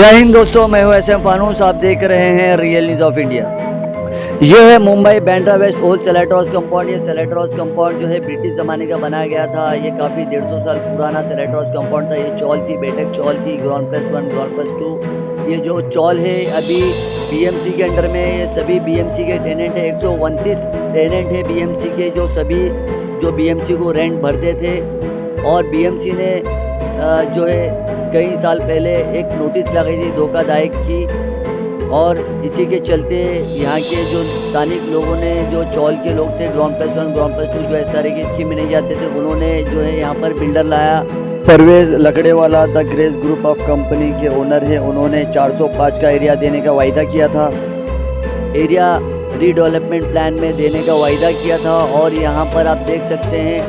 जय हिंद दोस्तों, मैं हूं SM फानूस। आप देख रहे हैं रियल न्यूज़ ऑफ इंडिया। ये है मुंबई बैंड्रा वेस्ट ओल्ड सेलेट हाउस कंपाउंड। ये सेलेट हाउस कंपाउंड जो है ब्रिटिश ज़माने का बनाया गया था। ये काफ़ी 150 साल पुराना सेलेट हाउस कंपाउंड था। ये चौल थी, बैठक चौल थी, ग्राउंड प्लस 1, ग्राउंड प्लस 2। ये जो चौल है अभी BMC के अंडर में, ये सभी BMC के टेनेंट है। 129 टेनेंट है BMC के, जो सभी जो BMC को रेंट भरते थे। और BMC ने जो है कई साल पहले एक नोटिस लगाई थी धोखाधड़ी की, और इसी के चलते यहाँ के जो स्थानिक लोगों ने, जो चौल के लोग थे, ग्राउंड प्लस 1, ग्राउंड प्लस 2 जो SRA की स्कीम में नहीं जाते थे, उन्होंने जो है यहाँ पर बिल्डर लाया। Parvez Lakdawala the Grace group of company के ओनर है। उन्होंने 405 का एरिया देने का वायदा किया था, एरिया रीडेवलपमेंट प्लान में देने का वायदा किया था। और यहाँ पर आप देख सकते हैं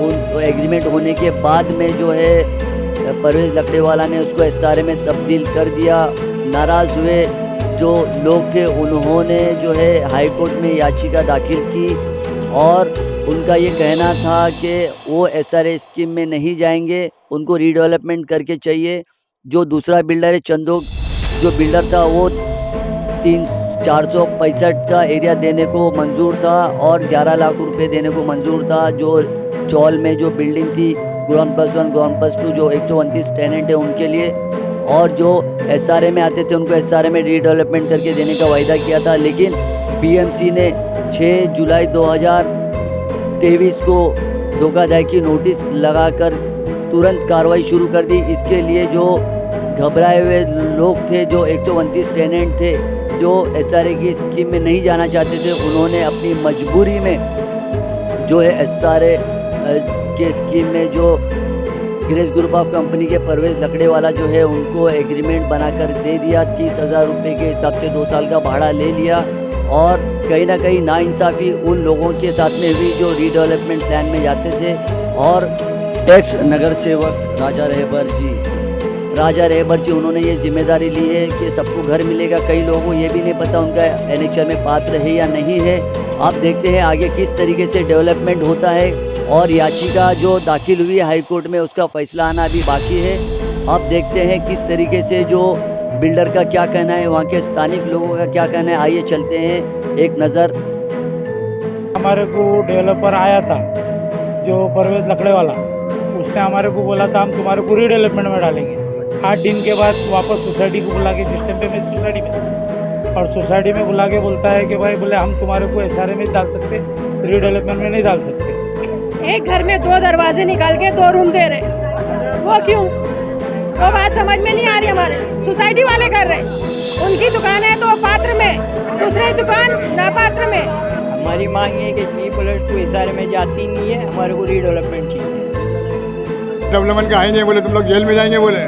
उन एग्रीमेंट होने के बाद में जो है परवेज लकड़ेवाला ने उसको SRA में तब्दील कर दिया। नाराज़ हुए जो लोग थे, उन्होंने जो है हाई कोर्ट में याचिका दाखिल की, और उनका ये कहना था कि वो SRA स्कीम में नहीं जाएंगे, उनको रीडेवलपमेंट करके चाहिए। जो दूसरा बिल्डर है चंदोक, जो बिल्डर था वो 465 का एरिया देने को मंजूर था और 11 लाख रुपए देने को मंजूर था। जो चौल में जो बिल्डिंग थी ग्राउंड प्लस 1, ग्राउंड प्लस 2, जो 129 टेनेंट है उनके लिए, और जो SRA में आते थे उनको SRA में रीडेवलपमेंट करके देने का वायदा किया था। लेकिन BMC ने 6 जुलाई 2023 को धोखाधड़ी की नोटिस लगाकर तुरंत कार्रवाई शुरू कर दी। इसके लिए जो घबराए हुए लोग थे, जो 129 टेनेंट थे, जो SRA की स्कीम में नहीं जाना चाहते थे, उन्होंने अपनी मजबूरी में जो है SRA के स्कीम में जो ग्रेस ग्रुप ऑफ कंपनी के परवेज लकड़ेवाला जो है उनको एग्रीमेंट बनाकर दे दिया। 30,000 रुपये के हिसाब से 2 साल का भाड़ा ले लिया। और कहीं ना कहीं नाइंसाफ़ी उन लोगों के साथ में हुई जो रीडेवलपमेंट प्लान में जाते थे। और एक्स नगर सेवक राजा रहबर जी उन्होंने ये जिम्मेदारी ली है कि सबको घर मिलेगा। कई लोगों को ये भी नहीं पता उनका NHR में पात्र है या नहीं है। आप देखते हैं आगे किस तरीके से डेवलपमेंट होता है। और याचिका जो दाखिल हुई है हाई कोर्ट में, उसका फैसला आना अभी बाकी है। आप देखते हैं किस तरीके से जो बिल्डर का क्या कहना है, वहाँ के स्थानिक लोगों का क्या कहना है। आइए चलते हैं एक नज़र। हमारे को डेवलपर आया था जो परवेज लकड़ेवाला, उसने हमारे को बोला था हम तुम्हारे को रीडेवलपमेंट में डालेंगे। 8 दिन के बाद वापस सोसाइटी को बुला के, जिस टाइम पे मैं सोसाइटी में, और सोसाइटी में बुला के बोलता है कि भाई बोले हम तुम्हारे को SRA में डाल सकते, रीडेवलपमेंट में नहीं डाल सकते। एक घर में 2 दरवाजे निकाल के 2 रूम दे रहे, वो क्यों? वो बात समझ में नहीं आ रही। हमारे सोसाइटी वाले कर रहे, उनकी दुकान है तो पात्र में, दूसरी दुकान नापात्र में। हमारी मांग है कि G+2 SRA में जाती नहीं है, हमारे को रीडेवलपमेंट चाहिए। डेवलपमेंट का है नहीं, बोले तुम लोग जेल में जाएंगे। बोले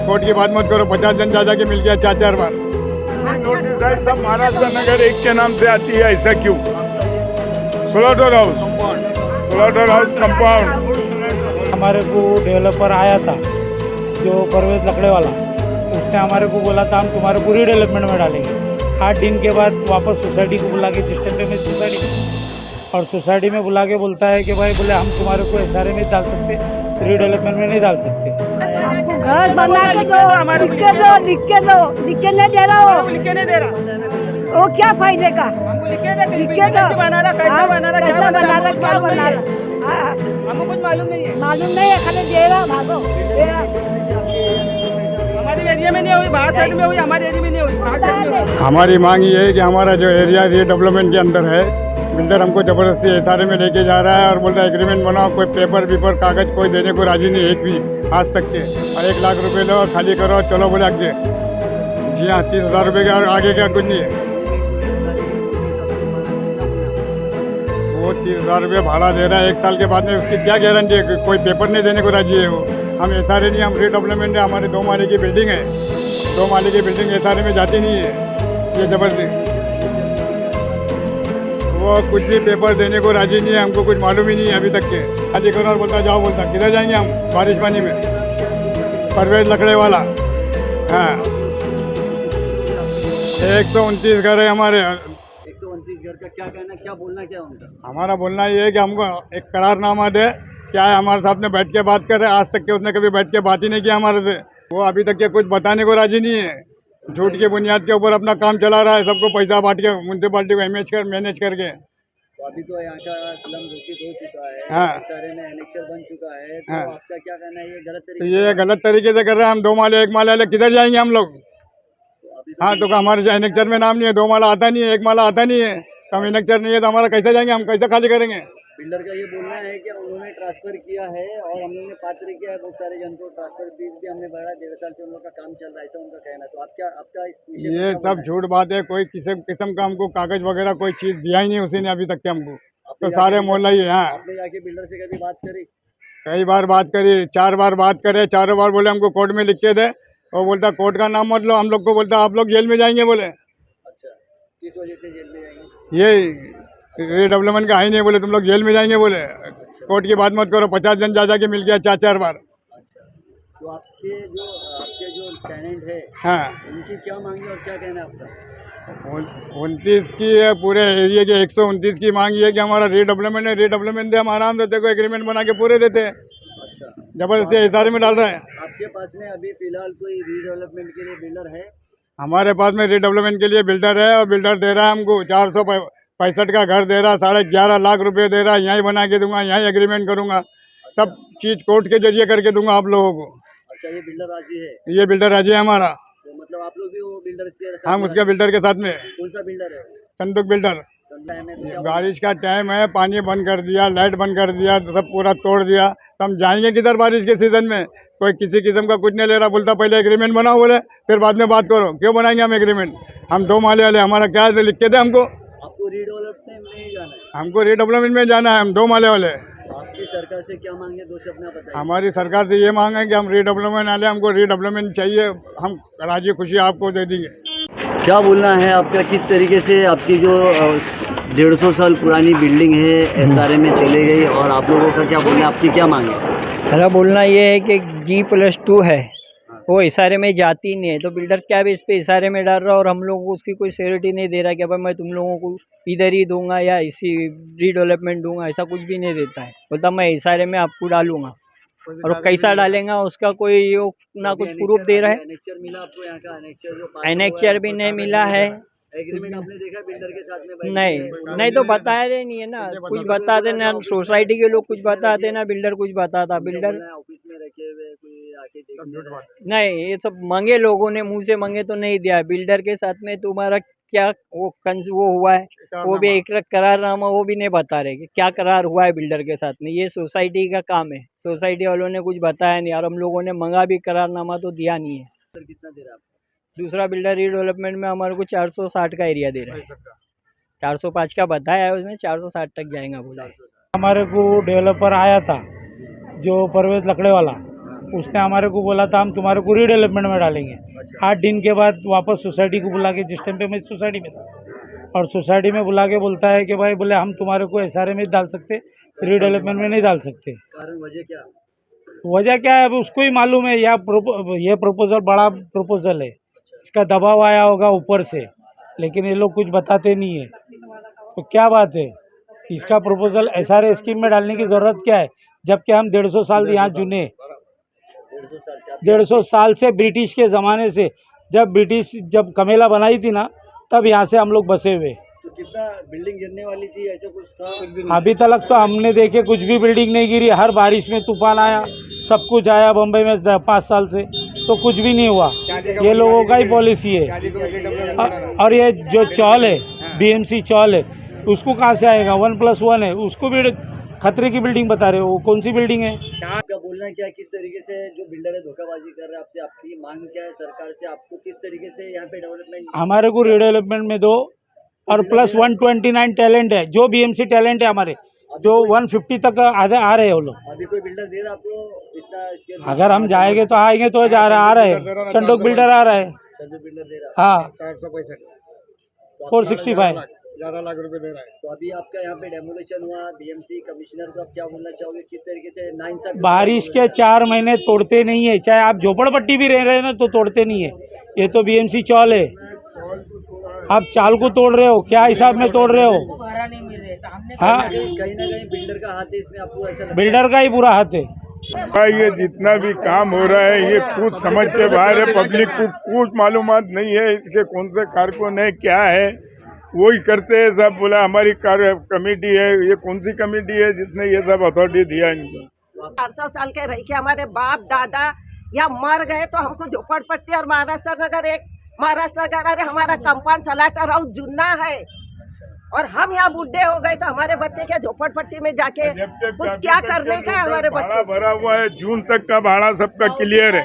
कोर्ट की बात मत करो, 50 जन जा के मिल गया 4-4 बार। नोटिस है सब महाराष्ट्र नगर एक के नाम से आती है, ऐसा क्यों? Slaughter house compound. हमारे को डेवलपर आया था जो परवेज लकड़ेवाला, उसने हमारे को बोला था हम तुम्हारे को रीडेवलपमेंट में डालेंगे। 8 दिन के बाद वापस सोसाइटी को बुला के, जिस टाइम पे मैं सोसाइटी में, और सोसाइटी में बुला के बोलता है कि भाई बोले हम तुम्हारे को SRA में डाल सकते, रीडेवलपमेंट में नहीं डाल सकते। घर बना के दो, लिख के नहीं दे रहा हो, लिख के नहीं दे रहा, वो क्या फायदे का? हमको लिख के दे, लिख के कैसे बना रहा, कैसा बना रहा, क्या बना रहा, क्या बना रहा? हमको कुछ मालूम नहीं है। मालूम नहीं है, खाली दे रहा, भागो दे रहा। हमारे एरिया में नहीं हुई, बाहर साइड में हुई, हमारे एरिया में नहीं हुई, बाहर साइड में हुई। हमारी मांग ये है कि हमारा जो एरिया रीडेवलपमेंट के अंदर है, बिल्डर हमको ज़बरदस्ती SRA में लेके जा रहा है और बोल रहा है एग्रीमेंट बनाओ। कोई पेपर कागज कोई देने को राजी नहीं, एक भी आज तक के। और 1 लाख रुपए लो, खाली करो, चलो बोले आगे। जी हाँ, 30,000 रुपये का, और आगे क्या कुछ नहीं है। वो 30,000 रुपये भाड़ा दे रहा है 1 साल के बाद में, उसकी क्या गारंटी है? कोई पेपर नहीं देने को राजी है वो। हम SRA नहीं, हम रीडेवलपमेंट है। हमारी 2 माले की बिल्डिंग है, 2 माले की बिल्डिंग SRA में जाती नहीं है। ये जबरदस्ती, वो कुछ भी पेपर देने को राजी नहीं है। हमको कुछ मालूम ही नहीं है अभी तक के। शादी करो और बोलता जाओ, बोलता किधर जाएंगे हम बारिश पानी में? परवेज लकड़ेवाला, हाँ। 129 घर है हमारे। 129 घर का क्या कहना, क्या बोलना, क्या उनका? हमारा बोलना ये है कि हमको एक करारनामा दे। क्या है, हमारे साथ में बैठ के बात करे। आज तक के उसने कभी बैठ के बात ही नहीं किया हमारे से। वो अभी तक के कुछ बताने को राजी नहीं है, झूठ के बुनियाद के ऊपर अपना काम चला रहा है, सबको पैसा बांट के म्यूनसिपालिटी को मैनेज करके। तो अभी तो यहाँ का स्लम घोषित हो चुका है, हाँ। सारे में एनेक्चर बन चुका है, तो हाँ। आपका क्या कहना है, ये गलत तो तरीके ये गलत तरीके से कर रहे हैं। हम 2 माले 1 माले वाले किधर जाएंगे हम लोग? अभी तो हाँ, तो हमारे एनेक्चर में नाम नहीं है, 2 माला आता नहीं है, 1 माला आता नहीं है, तो हम एनेक्चर नहीं है तो हमारा कैसे जाएंगे, हम कैसे खाली करेंगे? बिल्डर का ये बोलना है कि उन्होंने ट्रांसफर किया है और हम लोग ने पात्र किया है, बहुत सारे जन को ट्रांसफर फीस भी हमने भरा, 1.5 साल से उन लोग का काम चल रहा है, ऐसा उनका कहना है। तो आपका इस विषय में ये क्या सब बोलना है? झूठ बात है। कोई किसी किस्म का हमको कागज वगैरह कोई चीज दिया ही नहीं उसी ने अभी तक के हमको। आपने तो जाके सारे बिल्डर- मोहल्ला ही है। हाँ, आपने जाके बिल्डर से कभी बात करी? कई बार बात करी, 4 बार बात करे, 4 बार बोले हमको कोर्ट में लिख के दे, और बोलता कोर्ट का नाम मत लो, हम लोग को बोलता आप लोग जेल में जाएंगे। बोले अच्छा, किस वजह से जेल में जाएंगे? ये डेवलपमेंट का है ही नहीं, बोले तुम लोग जेल में जाएंगे। बोले कोर्ट की बात मत करो, 50 जन जा के मिल गया 4 बार। अच्छा, तो आपके जो टेनेंट है, हाँ, उनकी क्या मांग है और क्या कहना है आपका? 29 की है, पूरे एरिया के 129 की मांग ये है कि हमारा रीडेवलपमेंट है, रीडेवलपमेंट दे, हम आराम से देखो एग्रीमेंट बना के पूरे देते हैं। अच्छा, जबरदस्ती एसआर में डाल रहे हैं। आपके पास में अभी फिलहाल कोई रीडेवलपमेंट के लिए बिल्डर है? हमारे पास में रीडेवलपमेंट के लिए बिल्डर है, और बिल्डर दे रहा है हमको 465 का घर दे रहा है, 11.5 लाख रुपए दे रहा है, यहीं बना के दूंगा, यहीं एग्रीमेंट करूंगा, सब चीज कोर्ट के जरिए करके दूंगा आप लोगों को। अच्छा, ये बिल्डर राजी है? ये बिल्डर राजी है हमारा। तो मतलब आप लोग भी वो बिल्डर के साथ हम उसके बिल्डर के साथ में। कौन सा बिल्डर है? संदूक बिल्डर। संध्या में तो क्या बारिश का टाइम है, पानी बंद कर दिया, लाइट बंद कर दिया, तो सब पूरा तोड़ दिया, तो हम जाएंगे किधर बारिश के सीजन में? कोई किसी किस्म का कुछ नहीं ले रहा, बोलता पहले एग्रीमेंट बनाओ, बोले फिर बाद में बात करो। क्यों बनाएंगे हम एग्रीमेंट? हम 2 माले वाले, हमारा क्या है लिख के दे हमको। आपको रीडेवलपमेंट में नहीं जाना है? हमको रीडेवलपमेंट में जाना है, हम 2 माले वाले। आपकी सरकार से क्या मांगे, 2 शब्द में बताइए। हमारी सरकार से ये मांग है कि हम रीडेवलपमेंट वाले, हमको रीडेवलपमेंट चाहिए, हम राजी खुशी आपको दे देंगे। क्या बोलना है आपका, किस तरीके से आपकी जो 150 साल पुरानी बिल्डिंग है एसआरए में चली गई, और आप लोगों का क्या बोलना है, आपकी क्या मांग है? मेरा बोलना ये है कि G+2 है, वो इशारे में जाती नहीं है, तो बिल्डर क्या भी इस पे इशारे में डाल रहा है, और हम लोगों को उसकी कोई सिक्योरिटी नहीं दे रहा कि भाई मैं तुम लोगों को इधर ही दूंगा या इसी रीडेवलपमेंट दूंगा, ऐसा कुछ भी नहीं देता है। बोलता मैं इशारे में आपको डालूंगा, और वो कैसा डालेगा उसका कोई वो ना कुछ प्रूफ दे रहा है। एनेक्चर मिला आपको यहाँ का? एनेक्चर जो एनेक्चर भी नहीं मिला है। एग्रीमेंट आपने देखा बिल्डर के साथ में बैठ के? नहीं तो बताया नहीं है ना, कुछ बताते ना, सोसाइटी के लोग कुछ बताते ना, बिल्डर कुछ बताता। बिल्डर ऑफिस में रखे हुए कोई आके देखने नहीं, ये सब मांगे लोगों ने, मुंह से मांगे तो नहीं दिया। बिल्डर के साथ में तुम्हारा क्या वो हुआ है, वो भी एक करारनामा वो भी नहीं बता रहे कि क्या करार हुआ है बिल्डर के साथ में। ये सोसाइटी का काम है, सोसाइटी वालों ने कुछ बताया नहीं, और हम लोगों ने मांगा भी करारनामा तो दिया नहीं है। सर कितना दे रहा है? दूसरा बिल्डर रीडेवलपमेंट में हमारे को 460 का एरिया दे रहा है, 405 का बताया है, उसमें 460 तक जाएगा बोला है। हमारे को डेवलपर आया था जो परवेज लकड़े वाला, उसने हमारे को बोला था हम तुम्हारे को रीडेवलपमेंट में डालेंगे। 8 दिन के बाद वापस सोसाइटी को बुला के, जिस टाइम पे मैं सोसाइटी में था, और सोसाइटी में बुला के बोलता है कि भाई बोले हम तुम्हारे को एसआरए में डाल सकते, रीडेवलपमेंट में नहीं डाल सकते। कारण वजह क्या? वजह क्या है अब उसको ही मालूम है। ये प्रपोजल बड़ा प्रपोजल है, इसका दबाव आया होगा ऊपर से, लेकिन ये लोग कुछ बताते नहीं है। तो क्या बात है, इसका प्रपोजल एसआरए स्कीम में डालने की ज़रूरत क्या है, जबकि हम 150 साल यहाँ जुने, 150 साल से ब्रिटिश के ज़माने से, जब कमेला बनाई थी ना, तब यहाँ से हम लोग बसे हुए। तो कितना बिल्डिंग गिरने वाली थी, ऐसा कुछ था? अभी तक तो हमने देखे कुछ भी बिल्डिंग नहीं गिरी। हर बारिश में तूफान आया, सब कुछ आया। बम्बई में 5 साल से तो कुछ भी नहीं हुआ। ये लोगों का ही पॉलिसी है। और ये जो चौल है, BMC चौल है, उसको कहाँ से आएगा? 1+1 है, उसको भी खतरे की बिल्डिंग बता रहे हो। वो कौन सी बिल्डिंग है? आपका बोलना क्या है, किस तरीके से जो बिल्डर है धोखाबाजी कर रहा है आपसे? आपकी मांग क्या है सरकार से? आपको किस तरीके से यहाँ पे डेवलपमेंट? हमारे को रीडेवलपमेंट में दो, और प्लस 129 टैलेंट है, जो BMC टैलेंट है हमारे, जो 150 तक आ रहे हैं वो लोग। अभी कोई बिल्डर दे रहा आपको इतना? अगर हम जाएंगे तो आएंगे, तो आ रहे हैं। चंडोक बिल्डर आ रहा है। संजू बिल्डर दे रहा हाँ, 465 465। 11 लाख रुपए दे रहा है। तो अभी आपका यहाँ पे डेमोलेशन हुआ, BMC कमिश्नर को आप क्या बोलना चाहोगे, किस तरीके से नाइंसाफी? बारिश के 4 महीने तोड़ते नहीं है, चाहे आप झोपड़पट्टी भी रह रहे हैं ना तो तोड़ते नहीं है। ये तो BMC चौल है, आप चाल को तोड़ रहे हो, क्या हिसाब में तोड़ रहे हो? हाँ, कहीं ना कहीं बिल्डर का हाथ है इसमें, आपको ऐसा लगता है? बिल्डर का ही बुरा हाथ है। ये जितना भी काम हो रहा है ये कुछ समझ के बाहर है। पब्लिक को कुछ मालूमात नहीं है इसके कौन से कारकुन है क्या है, वही करते हैं सब। बोला हमारी कार्य कमेटी है, ये कौन सी कमेटी है जिसने ये सब अथॉरिटी दिया इनको? 400 साल के रह के हमारे बाप दादा या मर गए तो हमको झोपड़पट्टी और महाराष्ट्र नगर अरे हमारा कंपाउंड सलाटर हाउस जुन्ना है और हम यहाँ बुढ़े हो गए तो हमारे बच्चे क्या झोपड़पट्टी में जाके कुछ क्या करने का है? हमारे बच्चे भरा हुआ है, जून तक का भाड़ा सबका क्लियर है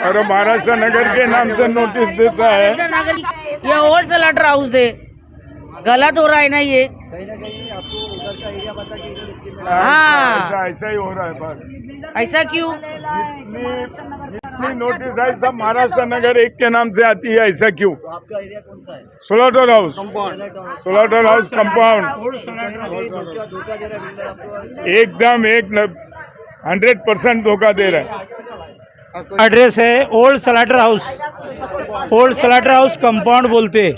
और महाराष्ट्र नगर के नाम से नोटिस देता है। ये ओल्ड सलाटर हाउस है, गलत हो रहा है ना ये। कहीं ना कहीं आपको उधर का एरिया पता कि इसके हाँ ऐसा ही हो रहा है बस। ऐसा क्यों? जितनी नोटिस आई सब महाराष्ट्र नगर एक के नाम से आती है, ऐसा क्यों? तो आपका एरिया कौन सा है? स्लॉटर हाउस कंपाउंड धोखा दे रहा है बिल्डर आपको? एकदम 100% धोखा दे रहा है। एड्रेस है ओल्ड सलाटर हाउस कंपाउंड बोलते हैं।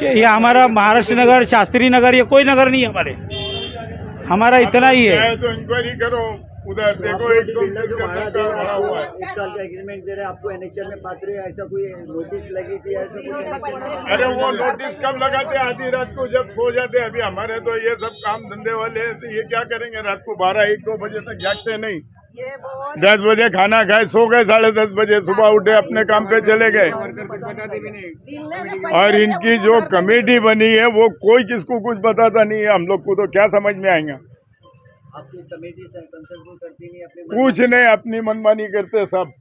ये हमारा महाराष्ट्र नगर, शास्त्री नगर, ये कोई नगर नहीं है हमारा इतना ही है। तो इंक्वायरी करो उधर देखो। बिल्डर जो भाड़ा दे रहा है 1 साल का एग्रीमेंट दे रहे हैं आपको, एनएचएल में पात्र है, ऐसा कोई नोटिस लगी थी? ऐसा कुछ NHL में? अरे वो नोटिस कब लगाते? आधी रात को जब सो जाते। अभी हमारे तो ये सब काम धंधे वाले हैं तो ये क्या करेंगे? रात को 12-1-2 बजे तक जागते नहीं। 10 बजे खाना खाए, सो गए, 10:30 बजे सुबह उठे, अपने काम पे चले गए। और इनकी जो कमेटी बनी है वो कोई किसको कुछ बताता नहीं है। हम लोग को तो क्या समझ में आएगा? आपकी कमेटी कंसर्न को करती नहीं अपने कुछ नहीं, अपनी मनमानी करते सब।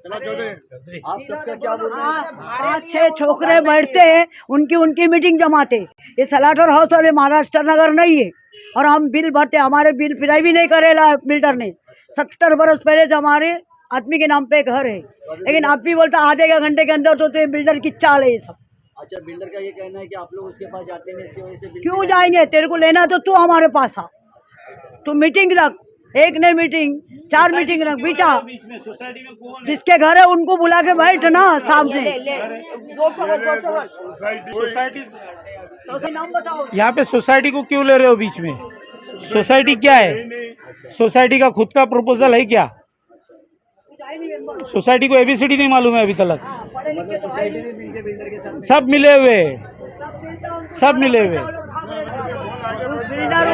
आप सबका क्या बोलना है? 5-6 छोकरे बैठते हैं, उनकी मीटिंग जमाते। ये सलाटर हाउस और ये महाराष्ट्र नगर नहीं है और हम बिल भरते, हमारे बिल फिराई भी नहीं करेला बिल्डर ने। 70 बरस पहले से हमारे आदमी के नाम पे घर है, लेकिन आप भी बोलता आधे घंटे के अंदर तो बिल्डर की चाल है ये सब। अच्छा, बिल्डर का ये कहना है कि आप लोग उसके पास जाते हैं, इसकी वजह से बिल क्यों जाएंगे? तेरे को लेना तो तू हमारे पास आ, तू मीटिंग रख, एक नहीं मीटिंग 4 मीटिंग रख बेटा। जिसके घर है उनको बुला के बैठ ना सामने। नाम बताओ। यहाँ पे सोसाइटी को क्यों ले रहे हो बीच में? सोसाइटी क्या है? सोसाइटी का खुद का प्रपोजल है क्या? सोसाइटी को ABCD नहीं मालूम है अभी तक? सोसाइटी में मिलके बिल्डर के साथ सब मिले हुए, सब मिले हुए। बिल्डर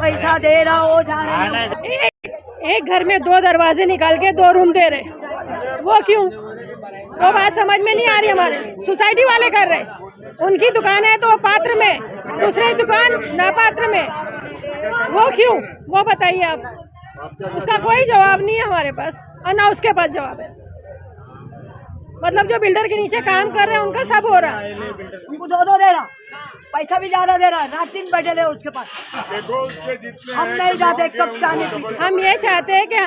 पैसा दे रहा हो जा रहा है। एक घर में 2 दरवाजे निकाल के 2 रूम दे रहे, वो क्यों? वो बात समझ में नहीं आ रही। हमारे सोसाइटी वाले कर रहे, उनकी दुकान है तो वो पात्र में, दूसरी दुकान नापात्र में, वो क्यों? वो बताइए आप। उसका कोई जवाब नहीं है हमारे पास और ना उसके पास जवाब है। मतलब जो बिल्डर के नीचे काम कर रहे हैं उनका सब हो रहा है। उनको 2 दे रहा, पैसा भी ज्यादा दे रहा है, रात दिन बैठे रहे उसके पास। हम नहीं जाते कब जाने की। हम ये चाहते हैं कि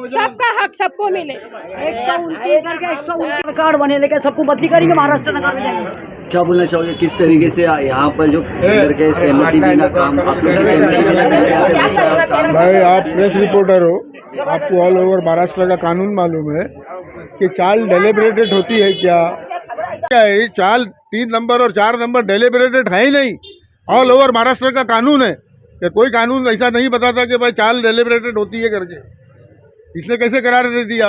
सबका हक सबको मिले। 129 करके 129 कार्ड बने, लेके सबको बदली करेंगे महाराष्ट्र नगर में जाएंगे। क्या बोलना चाहोगे? किस तरीके से यहाँ पर जो बिल्डर के सहमति बिना काम आप लोग की सहमति बिना भाई आप प्रेस रिपोर्टर हो, आपको ऑल ओवर महाराष्ट्र का कानून मालूम है कि चाल डेलिब्रेटेड होती है क्या है? चाल 3 नंबर और 4 नंबर डेलिब्रेटेड है ही नहीं। ऑल ओवर महाराष्ट्र का कानून है कि कोई कानून ऐसा नहीं बताता कि भाई चाल डेलिब्रेटेड होती है करके। इसने कैसे करार दे दिया?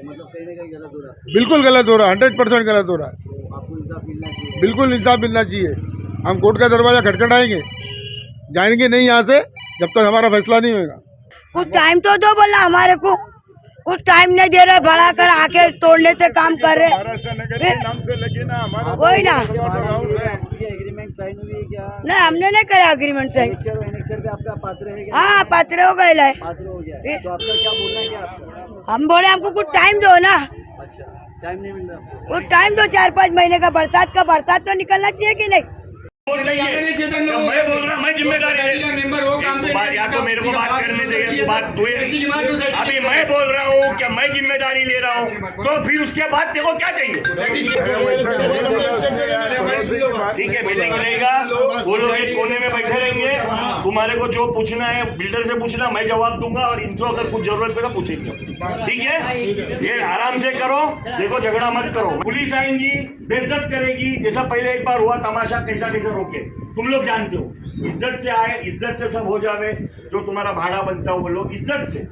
मतलब कहीं ना कहीं गलत हो रहा है। बिल्कुल गलत हो रहा है, 100% गलत हो रहा है। तो आपको इंसाफ मिलना चाहिए। बिल्कुल इंसाफ मिलना चाहिए। हम कोर्ट का दरवाजा खटखटाएंगे, जाएंगे नहीं यहाँ से जब तक हमारा फैसला नहीं होगा। कुछ टाइम तो दो बोला हमारे को, कुछ टाइम नहीं दे रहे, भड़ा कर आके तोड़ने से काम कर रहे। महाराष्ट्र नगर के नाम से लगी ना हमारा वही ना, एग्रीमेंट साइन हुई है क्या? नहीं हमने नहीं करा एग्रीमेंट साइन। एनेक्चर पे आपका पात्र है क्या? हाँ पात्र हो गए है। पात्र हो गया तो आपका क्या बोलना है? क्या हम बोले हमको कुछ टाइम दो ना। अच्छा, टाइम नहीं मिल रहा? कुछ टाइम दो, 4-5 महीने का। बरसात तो निकलना चाहिए कि नहीं? मैं बोल रहा, मैं जिम्मेदारी या तो मेरे को बात करने देगा तो बात हुई। अभी मैं बोल रहा हूँ कि मैं जिम्मेदारी ले रहा हूँ, तो फिर उसके बाद देखो क्या चाहिए। ठीक है, बिल्डिंग रहेगा, वो लोग एक कोने में बैठे रहेंगे। तुम्हारे को जो पूछना है बिल्डर से पूछना, मैं जवाब दूंगा और इनको अगर कुछ जरूरत पड़ेगा पूछेंगे। ठीक है, ये आराम से करो, देखो झगड़ा मत करो। पुलिस आएंगी, बेइज्जत करेगी, जैसा पहले एक बार हुआ तमाशा कैसा रोके, तुम लोग जानते हो। इज्जत से आए, इज्जत से सब हो जावे, जो तुम्हारा भाड़ा बनता है वो लोग इज्जत से,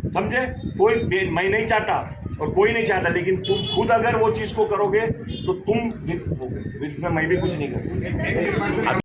समझे? कोई मैं नहीं चाहता और कोई नहीं चाहता, लेकिन तुम खुद अगर वो चीज़ को करोगे तो तुम मैं भी कुछ नहीं कर सकता।